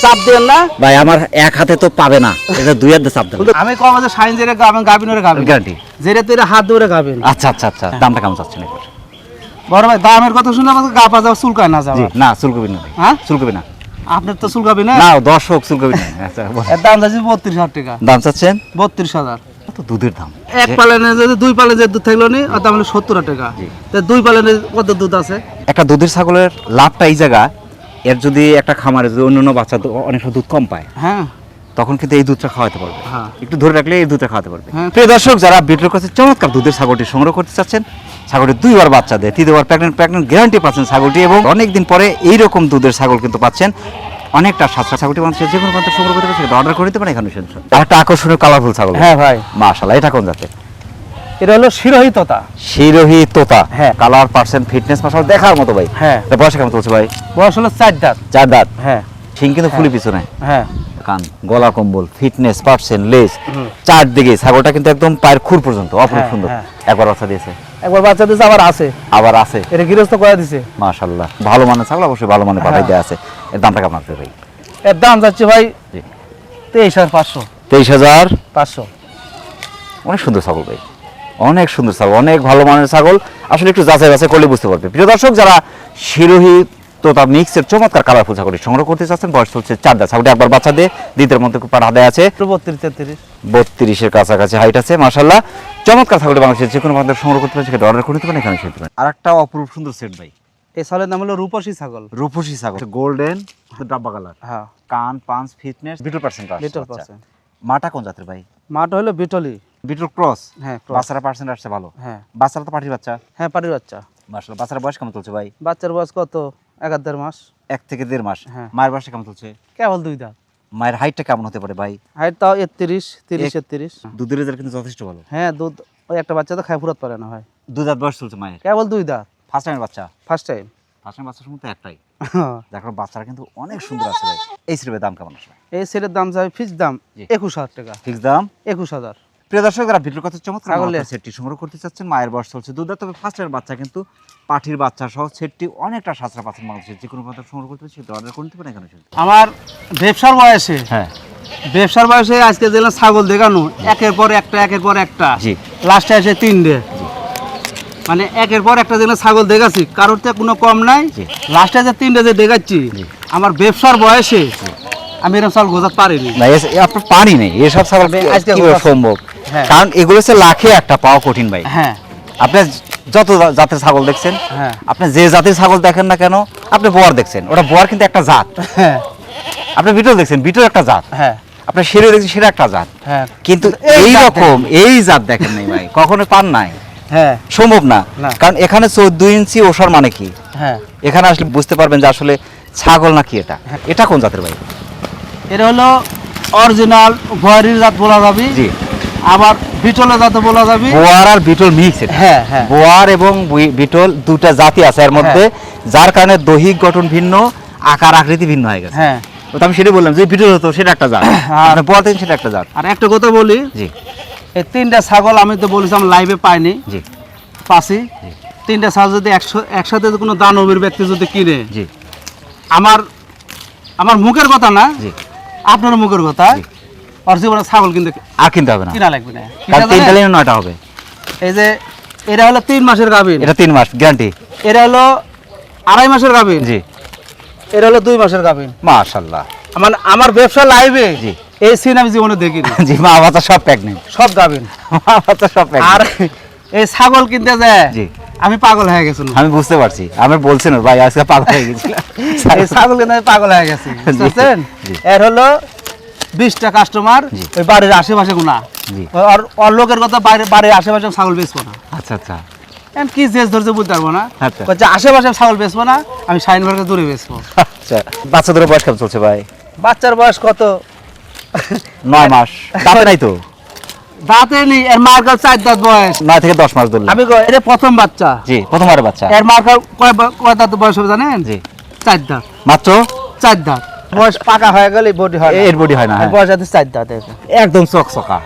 চাপ দিবেন না ভাই, আমার এক হাতে তো পাবে না, এটা দুই হাতে চাপ দেবো। আমি কম আছে সাইন জেরে গাবিনের গাবিন গ্যারান্টি, জেরে তুই হাত ধরে গাবিন। আচ্ছা আচ্ছা আচ্ছা, দামটা কেমন চাচ্ছেন এবার? বড় ভাই, দামের কথা শুনে আমাকে গা পাজা চুলকায় না যাবে। না, চুলকবি না। হ্যাঁ, চুলকবি না, আপনার তো চুলকাবি না। না দর্শক চুলকবি না। আচ্ছা, এর দাম যাচ্ছে 32,000 টাকা। দাম চাচ্ছেন 32,000। তো দুধের দাম এক পালেনে যদি দুই পালে যে দুধ থাকলো নি, ওর দাম হলো 70 টাকা। তো দুই পালেনে কত দুধ আছে? একটা দুধের ছাগলের লাভটা এই জায়গা, এর যদি একটা খামারে যদি অন্য বাচ্চা অনেক দুধ কম পায়, হ্যাঁ, তখন কিন্তু এই দুধটা খাওয়াতে পারবে। হ্যাঁ, একটু ধরে রাখলে এই দুধটা খাওয়াতে পারবে। হ্যাঁ। প্রিয় দর্শক, যারা বিটুর কাছে চমৎকার দুধের ছাগলটি সংগ্রহ করতে চাচ্ছেন, ছাগলটি দুইবার বাচ্চা দেয়, তৃতীয়বার প্রেগনেন্ট গ্যারান্টি পাচ্ছেন ছাগলটি, এবং অনেকদিন পরে এইরকম দুধের ছাগল কিন্তু পাচ্ছেন। অনেকটা সাতটা ছাগলটি মানুষের যে কোনো প্রান্ত সংগ্রহ করতে পারছে, অর্ডার করে দিতে পারেন এখানে। আর একটা আকর্ষণীয় কালারফুল ছাগল। হ্যাঁ ভাই, মাশাআল্লাহ, এটা কোন জাতের? এটা হলো শিরোহী তোতা। শিরোহী তোতা। হ্যাঁ। কালার, পার্সেন্ট, ফিটনেস মাশাআল্লাহ দেখার মতো ভাই। হ্যাঁ। এটা বয়স কেমন চলছে ভাই? বয়স হলো 4 দাঁত। 4 দাঁত। হ্যাঁ, শিং কিন্তু ফুলি পিছনে। হ্যাঁ, কান, গলা কম্বল, ফিটনেস, পার্সেন্ট, লেজ, চারদিকে ছাগলটা কিন্তু একদম পায়ের খুর পর্যন্ত অপরূপ হ্যাঁ, সুন্দর। হ্যাঁ। একবার বাচ্চা দিয়েছে, একবার বাচ্চা দিয়েছে, আবার আছে। আবার আছে। এটা গৃহস্থ করে দিছে। মাশাআল্লাহ, ভালো মানের ছাগল, অবশ্যই ভালো মানের পাঠাই দেওয়া আছে। এর দামটা কেমন আসবে ভাই? এর দাম যাচ্ছে ভাই জি। 23,500। 23,500। অনেক সুন্দর ছাগল ভাই, অনেক সুন্দর ছাগল, অনেক ভালো মানের ছাগল। আসলে একটু যাচাই বাছাই করলে বুঝতে পারবে। প্রিয় দর্শক, যারা শিরোহী তোতা মিক্সের চমৎকার কালারফুল ছাগলটি সংগ্রহ করতে চাচ্ছেন, বয়স চলছে 4 দাঁত। ছাগলটি একবার বাচ্চা দিয়ে দ্বিতীয় মধ্যে পাড়া দেয়া আছে। 32-33 কাছাকাছি হাইট আছে। মাশাআল্লাহ, চমৎকার ছাগলটি বাংলাদেশের যে কোনো প্রান্তে সংগ্রহ করতে পারেন, সেটা অর্ডার করে নিতে পারেন, এখানে সেটা পারেন। আর একটা অপরূপ সুন্দর সেট ভাই, এই ছাগলের নাম হলো রূপসী ছাগল। রূপসী ছাগল, গোল্ডেন ডাব্বা কালার। হ্যাঁ, কান, পাঁচ, fitness, Beetal percent. Little percent. মাটা কোন জাতের ভাই? মাটা হলো বিটলি। Beetle cross. হ্যাঁ, বাচ্চারা পার্সেন্ট আসছে ভালো। হ্যাঁ, বাচ্চারা তো পাটির বাচ্চা। হ্যাঁ, পাটির বাচ্চা। মাশাআল্লাহ, বাচ্চার বয়স কেমন চলছে ভাই? বাচ্চার বয়স কত? 1.5 মাস। 1 থেকে 1.5 মাস। হ্যাঁ। মায়ের বয়স কেমন চলছে? কেবল 2 দাঁত। মায়ের হাইটটা কেমন হতে পারে ভাই? হাইট তাও 30-33। দুধের রেজাল্ট কিন্তু যথেষ্ট ভালো। হ্যাঁ, দুধ ওই একটা বাচ্চা তো খায় ফুরাত পারে না ভাই। 2 দাঁত বয়স চলছে মায়ের। কেবল 2 দাঁত। ফার্স্ট টাইমের বাচ্চা। First time. ফার্স্ট টাইম বাচ্চার মধ্যে একটাই। দেখো বাচ্চারা কিন্তু অনেক সুন্দর আছে ভাই। এই সিরিজের দাম কেমন আসবে? এই সেটের দাম যাবে ফিক্স দাম 21,000 টাকা। ফিক্স দাম 21,000। প্রিয় দর্শক, যারা ভিডিওর কথা চমৎকার ছাগলের সেটটি সংগ্রহ করতে চাচ্ছেন, মায়ের বয়স চলছে 2 দাঁত, তবে ফার্স্ট টাইমের বাচ্চা কিন্তু পাঠির বাচ্চা সহ সেটটি অনেকটা সাশ্রয় পাচ্ছেন বাংলাদেশের যে কোনো প্রান্ত সংগ্রহ করতে সেটা অর্ডার করে নিতে পারেন এখানে সেটা। আমার ব্যবসার বয়সে, হ্যাঁ, ব্যবসার বয়সে আজকে দিলাম ছাগল দেখানো, একের পর একটা একের পর একটা। জি। লাস্টে এসে 3টে, মানে একের পর একটা দিলাম ছাগল দেখাচ্ছি, কারোর তো কোনো কম নাই। জি। লাস্টে যে 3টে যে দেখাচ্ছি, আমার ব্যবসার বয়সে আমি এরকম ছাগল গোছাতে পারিনি। না আপনার পানি নেই এসব ছাগল আজকে কিভাবে সম্ভব? হ্যাঁ। কারণ এগুলো হচ্ছে লাখে একটা পাওয়া কঠিন ভাই। হ্যাঁ, আপনি যত জাতের ছাগল দেখছেন, হ্যাঁ, আপনি যে জাতের ছাগল দেখেন না কেন, আপনি বোয়ার দেখছেন, ওটা বোয়ার কিন্তু একটা জাত। হ্যাঁ, আপনি বিটল দেখছেন, বিটল একটা জাত। হ্যাঁ, আপনি শিরো দেখছেন, সেটা একটা জাত। হ্যাঁ, কিন্তু এই এই জাত রকম এই জাত দেখেন নাই ভাই, কখনো পান নাই, হ্যাঁ, সম্ভব না। না। কারণ এখানে 14 ইঞ্চি ওষার মানে কি, হ্যাঁ। এখানে আসলে বুঝতে পারবেন যে আসলে ছাগল নাকি এটা। এটা কোন জাতের ভাই? এটা হলো অরিজিনাল ভয়ারির জাত বলা যাবে। জি। আবার বিটলের জাত বলা যাবে। বোয়ার আর বিটল মিক্স। হ্যাঁ, হ্যাঁ। বোয়ার এবং বিটল দুটা জাতি আছে এর মধ্যে, যার কারণে দৈহিক গঠন ভিন্ন, আকার আকৃতি ভিন্ন হয়ে গেছে। হ্যাঁ, তো আমি সেটা বললাম যে বিটল হতো সেটা একটা জাত, আর বোয়ার থেকে সেটা একটা জাত। আর একটা কথা বলি, জি। এই 3টে ছাগল আমি তো বলেছিলাম লাইভে পাইনি, জি। পাচ্ছি। 3টে ছাগল যদি একসাথে কোনো দানবীর ব্যক্তি যদি কিনে, জি। আমার মুখের কথা না, জি। আপনার মুখের কথা, আর জীবনে ছাগল কিন্তু আর কিনতে হবে না, কিনা লাগবে না। কারণ 3টা লাইনে 9টা হবে। এই যে এটা হলো 3 মাসের গাভীর, এটা 3 মাস গ্যারান্টি। এটা হলো 2.5 মাসের গাভীর। জি। এটা হলো 2 মাসের গাভীর। মাশাআল্লাহ। আমার ব্যবসা লাইভে জি। এই সিন আমি জীবনে দেখিনি। জি, মা বাচ্চা সব প্রেগন্যান্ট, সব গাভীর, মা বাচ্চা সব আর প্রেগন্যান্ট। এই ছাগল কিনতে যায় জি। আমি পাগল হয়ে গেছি। আমি বুঝতে পারছি, আমি বলছেন ভাই আজকে পাগল হয়ে গেছি। এই ছাগল কিনতে আমি পাগল হয়ে গেছি, বুঝছেন? জি। এর হলো 20টা কাস্টমার জি। ওই বাড়ির আশেপাশে গুনা। জি। আর লোকের কথা বাড়ির আশেপাশে ছাগল বেচবো না। আচ্ছা আচ্ছা। এখন কি জেস ধরছে বলতে পারবো না। আচ্ছা। বলছে আশেপাশে ছাগল বেচবো না, আমি শাইনবার্গে দূরে বেচবো। আচ্ছা, বাচ্চাদের বয়স কেমন চলছে ভাই? বাচ্চার বয়স কত? 9 মাস দাঁতে নাই তো? দাঁতে নেই, এর মার্কার 4 দাঁত বয়স। 9 থেকে 10 মাস ধরলে। আমি এটা প্রথম বাচ্চা। জি, প্রথমবারের বাচ্চা। এর মার্কার কয় দাঁত বয়স হবে জানেন? জি, 4 দাঁত। মাত্র 4 দাঁত বয়স। পাকা হয়ে গেলে বডি হয় না। এর বডি হয় না। হ্যাঁ, বয়স আছে 4 দাঁত। একদম চকচকা।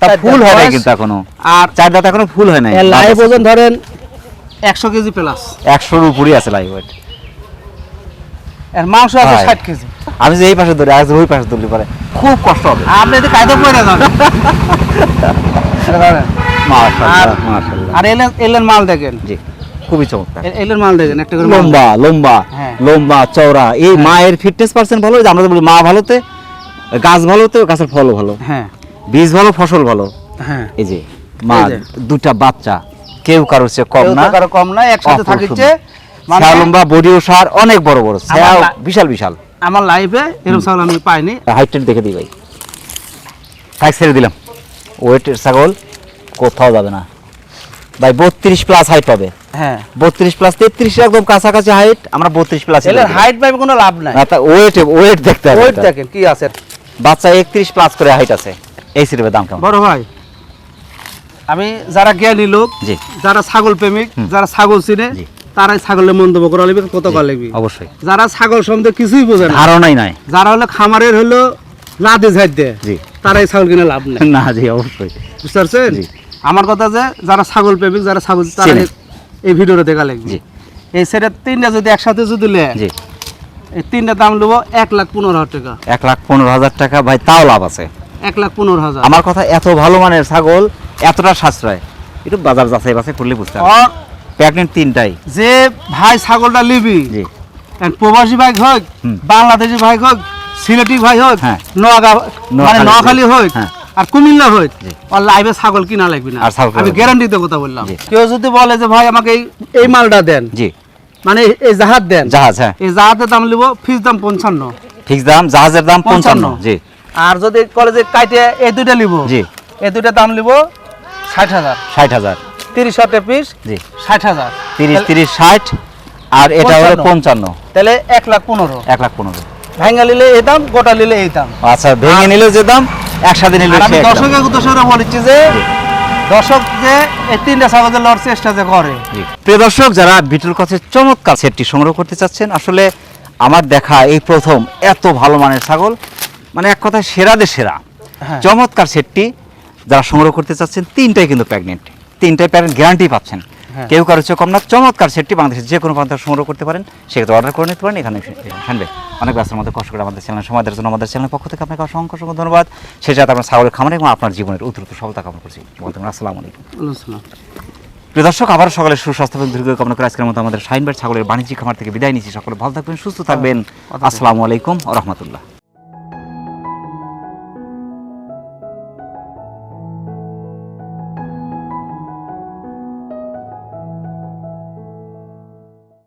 তা 4 ফুল দাঁত হয় নাই বয়স। কিন্তু এখনো। আর 4 দাঁত এখনো ফুল হয় নাই। এর লাইভ ওজন ধরেন 100 কেজি প্লাস। 100 এর উপরই আছে লাইভ ওয়েট। এর মাংস আছে হয়। 60 কেজি। আমি যে এই পাশে ধরি, আজ ওই পাশে ধরলে পারে খুব কষ্ট হবে। আপনি তো কায়দা পড়ে যাবেন। এটা ধরেন। মাশাআল্লাহ, মাশাআল্লাহ। আর এলেন মাল দেখেন। জি, খুবই চমৎকার। এলেন মাল দেখেন, একটা করে মাল। লম্বা লম্বা হ্যাঁ। লম্বা চওড়া। এই মায়ের ফিটনেস পার্সেন্ট ভালো, যে আমরা তো বলি মা ভালোতে গাছ ভালোতে গাছের ফলও ভালো, হ্যাঁ বীজ ভালো ফসল ভালো। হ্যাঁ। এই যে মা, এই যে। দুটা বাচ্চা, কেউ কারোর চেয়ে কম কেউ না, তো কারো কম না, একসাথে অপূর্ব থাকিছে। সুন্দর। ছায়া লম্বা, বডিও সার, অনেক বড় বড় ছায়া, আমার বিশাল বিশাল। আমার লাইফে এরকম ছাগল আমি পাইনি। হাইট দেখে দিই ভাই, থাক ছেড়ে দিলাম। ওয়েটের ছাগল কোথাও যাবে না ভাই। 32 প্লাস হাইট পাবে। হ্যাঁ। 32 প্লাস 33 একদম কাছাকাছি হাইট। আমরা 32 প্লাস। এলের হাইট পাইবে কোনো লাভ নাই। ওয়েট দেখতে হবে। ওয়েট দেখেন কি আছে। বাচ্চা 31 প্লাস করে হাইট আছে। এই সিরিপের দাম কেমন? বড় ভাই, আমি যারা জ্ঞানী লোক, জি, যারা ছাগল প্রেমিক, যারা ছাগল চিনে, জি। তারাই ছাগলের মন্তব্য করা লাগবে, কত করা লাগবে। অবশ্যই। যারা ছাগল সম্বন্ধে কিছুই বোঝে না, ধারণাই নাই, যারা হলো খামারের হলো লাদে ঝাড় দেয়, জি, তারাই ছাগল কিনে লাভ নেই। না জি, অবশ্যই। বুঝতে পারছেন? জি। আমার কথা যে যারা ছাগল প্রেমিক, যারা ছাগল, তারা চিনে। এই ভিডিওটা দেখা লাগবে। জি। এই সেটা 3টা যদি একসাথে যদি লে, জি, এই 3টা দাম নেবো 1,15,000 টাকা। 1,15,000 টাকা ভাই, তাও লাভ আছে। 1,15,000। আমার কথা, এত ভালো মানের ছাগল, এতটা সাশ্রয়, একটু বাজার যাচাই বাছাই করলে বুঝতে পারবে। আর প্রেগনেন্ট 3টাই। যে ভাই ছাগলটা লিবি, জি, প্রবাসী ভাই হোক, হুম। বাংলাদেশি ভাই হোক, সিলেটি ভাই হোক, হ্যাঁ। মানে নোয়াখালী হোক, হ্যাঁ। আর কুমিল্লা হোক, জি। আর লাইভে ছাগল কিনা লাগবে না। আর ছাগল আমি কিনা গ্যারান্টিতে কথা বললাম। জি। কেউ যদি বলে যে ভাই আমাকে এই মালটা দেন, জি, মানে এই জাহাজ দেন, জাহাজ, হ্যাঁ, এই জাহাজের দাম নিব ফিস দাম 55। ফিক্স দাম, জাহাজের দাম 55। জি, আর যদি কলেজে কাইটে এই দুইটা নিব, জি, এই দুইটা দাম নিব 60,000। 60,000। 30 হাতে পিস, জি, 60,000। 30, 60, আর এটা হলো 55। তাহলে 1,15,000। 1,15,000। ভাঙ্গা নিলে এই দাম, গোটা নিলে এই দাম। আচ্ছা, ভেঙে নিলে যে দাম, একসাথে নিলে আর আমি সে এক দাম। দর্শকের উদ্দেশ্যে বলেছি যে দর্শক যে এই 3টা ছাগলের লড় চেষ্টা যে করে। জি। প্রিয় দর্শক, যারা বিটুল কাছে চমৎকার সেটটি সংগ্রহ করতে চাচ্ছেন, আসলে আমার দেখা এই প্রথম এত ভালো মানের ছাগল, মানে এক কথায় সেরাদের সেরা। হ্যাঁ। চমৎকার সেটটি যারা সংগ্রহ করতে চাচ্ছেন, 3টাই কিন্তু প্রেগনেন্ট, 3টাই প্রেগনেন্ট গ্যারান্টি পাচ্ছেন। হ্যাঁ। কেউ কারো চেয়ে কম না। চমৎকার সেটটি বাংলাদেশের যে কোনো প্রান্ত সংগ্রহ করতে পারেন, সেক্ষেত্রে অর্ডার করে নিতে পারেন। এখানে শুনবে অনেক ব্যস্তের মধ্যে কষ্ট করে আমাদের চ্যানেল সময় দেওয়ার জন্য আমাদের চ্যানেলের পক্ষ থেকে আপনাকে অসংখ্য অসংখ্য ধন্যবাদ। সেই সাথে আপনার ছাগলের খামারে এবং আপনার জীবনের উত্তরোত্তর সফলতা কামনা করছি। আসসালামু আলাইকুম। প্রিয় দর্শক, আবার সকালে সুস্বাস্থ্য এবং দীর্ঘ কামনা করে আজকের মতো আমাদের শাহিন ভাই ছাগলের বাণিজ্যিক খামার থেকে বিদায় নিচ্ছি। সকলে ভালো থাকবেন, সুস্থ থাকবেন। আসসালামু আলাইকুম ওয়া রাহমাতুল্লাহ।